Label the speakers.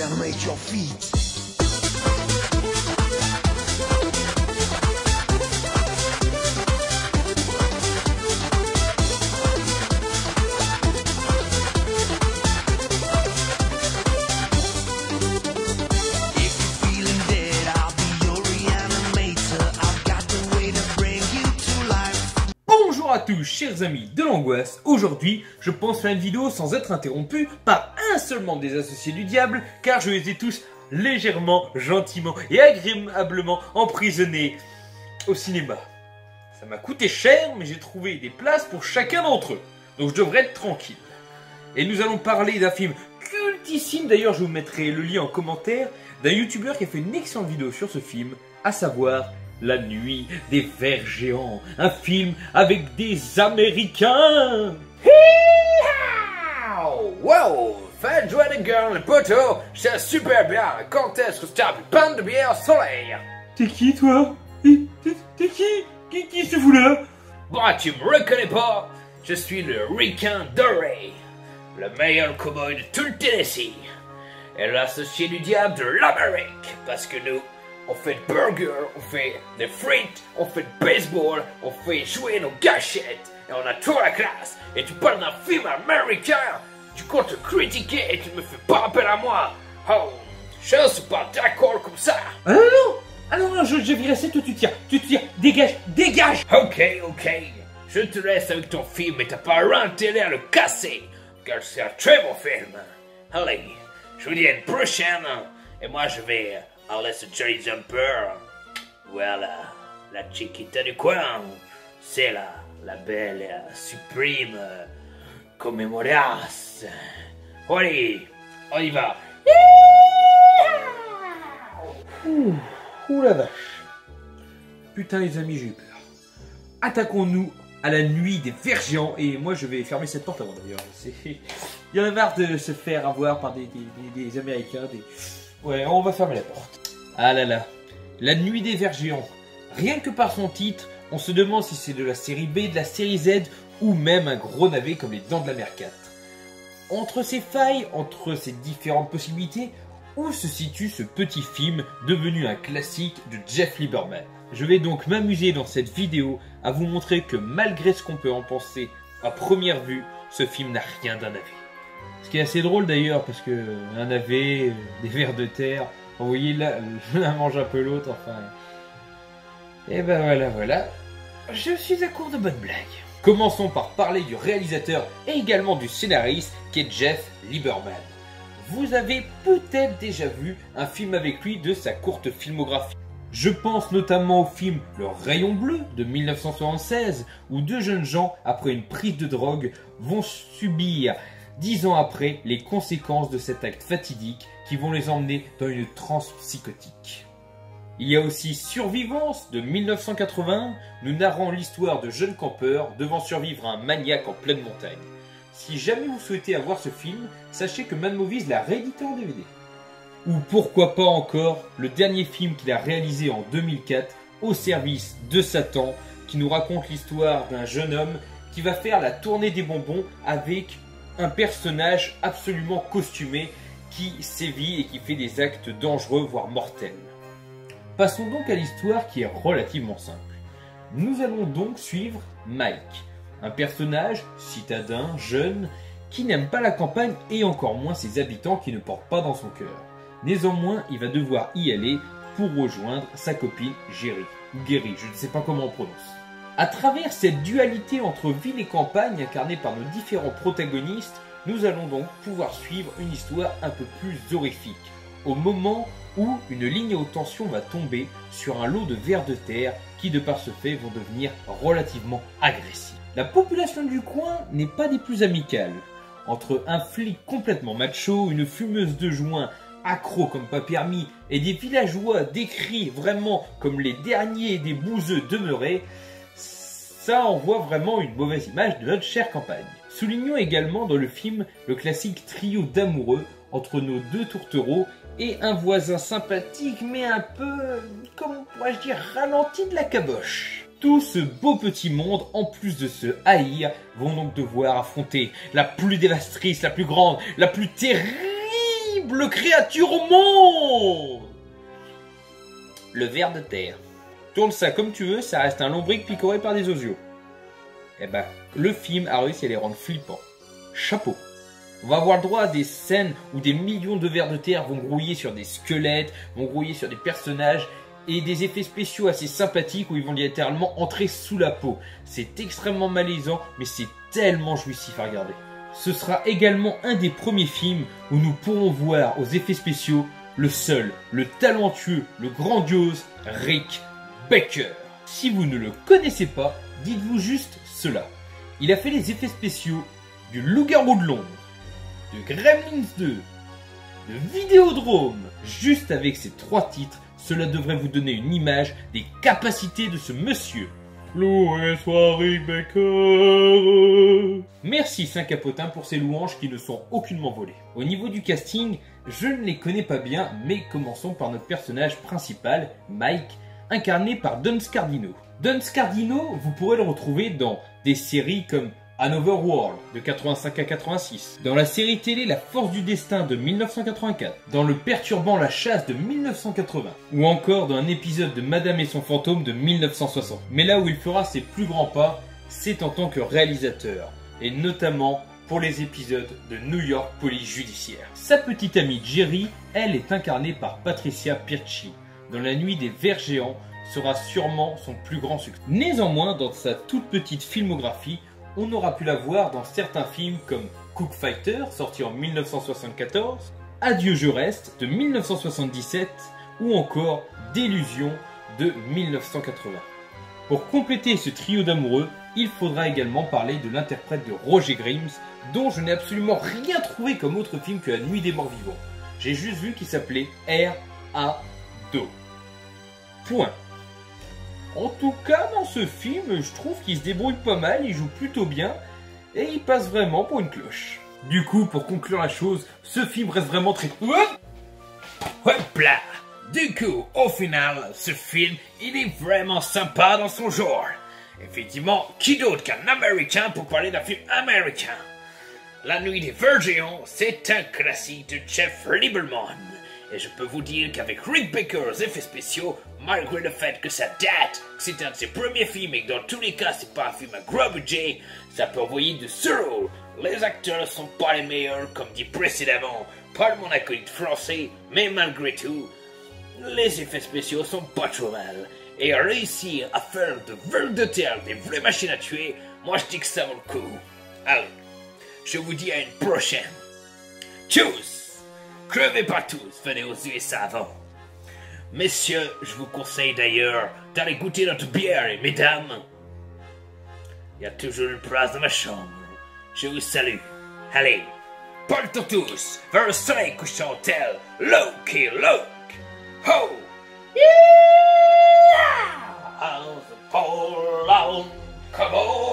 Speaker 1: reanimate your feet.
Speaker 2: Bonjour à tous chers amis de l'angoisse. Aujourd'hui je pense faire une vidéo sans être interrompu par un seul membre des associés du diable, car je les ai tous légèrement, gentiment et agréablement emprisonnés au cinéma. Ça m'a coûté cher, mais j'ai trouvé des places pour chacun d'entre eux, donc je devrais être tranquille. Et nous allons parler d'un film cultissime, d'ailleurs je vous mettrai le lien en commentaire, d'un youtubeur qui a fait une excellente vidéo sur ce film, à savoir La Nuit des Vers Géants, un film avec des Américains.
Speaker 3: Wow, faites jouer les girls, les poteaux, c'est super bien. Quand est-ce que je tape une panne de bière au soleil?
Speaker 2: T'es qui toi? T'es qui? Qui se fout là?
Speaker 3: Bah, tu me reconnais pas? Je suis le Ricain Doré, le meilleur cowboy de tout le Tennessee, et l'associé du diable de l'Amérique, parce que nous, on fait des burgers, on fait des frites, on fait du baseball, on fait jouer nos gâchettes, et on a toute la classe. Et tu parles d'un film américain, tu comptes te critiquer et tu me fais pas appel à moi. Oh, je suis pas d'accord comme ça.
Speaker 2: Ah non, non, je virerai ça, toi tu tires, dégage.
Speaker 3: Ok, je te laisse avec ton film et t'as pas intérêt à le casser, car c'est un très bon film. Allez, je vous dis à une prochaine, et moi je vais aller sur Jolly Jumper. Voilà, la chiquita du coin, c'est la belle et suprême commémorace. Allez, on y va.
Speaker 2: Ouh la vache. Putain les amis, j'ai eu peur. Attaquons-nous à La Nuit des Vers Géants. Et moi je vais fermer cette porte avant d'ailleurs. Il y en a marre de se faire avoir par des Américains. Ouais, on va fermer la porte. Ah là là, La Nuit des Vers Géants. Rien que par son titre, on se demande si c'est de la série B, de la série Z ou même un gros navet comme les Dents de la Mer 4. Entre ces failles, entre ces différentes possibilités, où se situe ce petit film devenu un classique de Jeff Lieberman? Je vais donc m'amuser dans cette vidéo à vous montrer que malgré ce qu'on peut en penser à première vue, ce film n'a rien d'un navet. Ce qui est assez drôle d'ailleurs parce que un navet, des vers de terre, vous voyez là, l'un mange un peu l'autre, enfin... Et ben voilà, je suis à court de bonnes blagues. Commençons par parler du réalisateur et également du scénariste qui est Jeff Lieberman. Vous avez peut-être déjà vu un film avec lui de sa courte filmographie. Je pense notamment au film Le Rayon Bleu de 1976 où deux jeunes gens, après une prise de drogue, vont subir 10 ans après les conséquences de cet acte fatidique qui vont les emmener dans une transe psychotique. Il y a aussi Survivance de 1980, nous narrant l'histoire de jeunes campeurs devant survivre à un maniaque en pleine montagne. Si jamais vous souhaitez avoir ce film, sachez que Mad Movies l'a réédité en DVD. Ou pourquoi pas encore le dernier film qu'il a réalisé en 2004, Au service de Satan, qui nous raconte l'histoire d'un jeune homme qui va faire la tournée des bonbons avec un personnage absolument costumé qui sévit et qui fait des actes dangereux voire mortels. Passons donc à l'histoire qui est relativement simple. Nous allons donc suivre Mike, un personnage citadin, jeune, qui n'aime pas la campagne et encore moins ses habitants qui ne portent pas dans son cœur. Néanmoins, il va devoir y aller pour rejoindre sa copine Jerry, ou Gary, je ne sais pas comment on prononce. À travers cette dualité entre ville et campagne incarnée par nos différents protagonistes, nous allons donc pouvoir suivre une histoire un peu plus horrifique, au moment où une ligne à haute tension va tomber sur un lot de vers de terre qui de par ce fait vont devenir relativement agressifs. La population du coin n'est pas des plus amicales. Entre un flic complètement macho, une fumeuse de joint accro comme pas permis et des villageois décrits vraiment comme les derniers des bouseux demeurés, ça envoie vraiment une mauvaise image de notre chère campagne. Soulignons également dans le film le classique trio d'amoureux entre nos deux tourtereaux et un voisin sympathique mais un peu, comment pourrais-je dire, ralenti de la caboche. Tout ce beau petit monde, en plus de se haïr, vont donc devoir affronter la plus dévastatrice, la plus grande, la plus terrible horrible créature au monde. Le ver de terre. Tourne ça comme tu veux, ça reste un lombric picoré par des osios. Eh ben, le film a réussi à les rendre flippants. Chapeau. On va avoir le droit à des scènes où des millions de vers de terre vont grouiller sur des squelettes, vont grouiller sur des personnages, et des effets spéciaux assez sympathiques où ils vont littéralement entrer sous la peau. C'est extrêmement malaisant, mais c'est tellement jouissif à regarder. Ce sera également un des premiers films où nous pourrons voir aux effets spéciaux le seul, le talentueux, le grandiose Rick Baker. Si vous ne le connaissez pas, dites-vous juste cela. Il a fait les effets spéciaux du Loup-garou de Londres, de Gremlins 2, de Vidéodrome. Juste avec ces 3 titres, cela devrait vous donner une image des capacités de ce monsieur. Loué soit Rick Baker. Merci Saint-Capotin pour ces louanges qui ne sont aucunement volées. Au niveau du casting, je ne les connais pas bien, mais commençons par notre personnage principal, Mike, incarné par Don Scardino. Don Scardino, vous pourrez le retrouver dans des séries comme Another World de 85 à 86, dans la série télé La Force du Destin de 1984, dans Le Perturbant la Chasse de 1980, ou encore dans un épisode de Madame et son fantôme de 1960. Mais là où il fera ses plus grands pas, c'est en tant que réalisateur, et notamment pour les épisodes de New York Police Judiciaire. Sa petite amie Jerry, elle est incarnée par Patricia Pirci, dans La Nuit des Vers Géants sera sûrement son plus grand succès. Néanmoins, dans sa toute petite filmographie, on aura pu la voir dans certains films comme Cookfighter, sorti en 1974, Adieu je reste de 1977 ou encore Délusion de 1980. Pour compléter ce trio d'amoureux, il faudra également parler de l'interprète de Roger Grimes, dont je n'ai absolument rien trouvé comme autre film que La Nuit des Morts Vivants. J'ai juste vu qu'il s'appelait R.A.D.O. Point. En tout cas, dans ce film, je trouve qu'il se débrouille pas mal, il joue plutôt bien, et il passe vraiment pour une cloche. Du coup, pour conclure la chose, ce film reste vraiment très...
Speaker 3: Hop là! Du coup, au final, ce film, il est vraiment sympa dans son genre. Effectivement, qui d'autre qu'un Américain pour parler d'un film américain? La Nuit des Vers Géants, c'est un classique de Jeff Lieberman. Et je peux vous dire qu'avec Rick Baker's effets spéciaux, malgré le fait que ça date, que c'est un de ses premiers films et que dans tous les cas c'est pas un film à gros budget, ça peut envoyer de ce rôle. Les acteurs ne sont pas les meilleurs, comme dit précédemment par mon acolyte français, mais malgré tout, les effets spéciaux sont pas trop mal. Et réussir à faire de vers de terre des vraies machines à tuer, moi je dis que ça vaut le coup. Allez, je vous dis à une prochaine. Tchuss! Crevez pas tous, venez aux USA avant. Messieurs, je vous conseille d'ailleurs d'aller goûter notre bière et mesdames, il y a toujours une place dans ma chambre. Je vous salue. Allez, partons tous vers le soleil couchant tel Look et Look. Ho! Yeah! How's the pole on? Come on!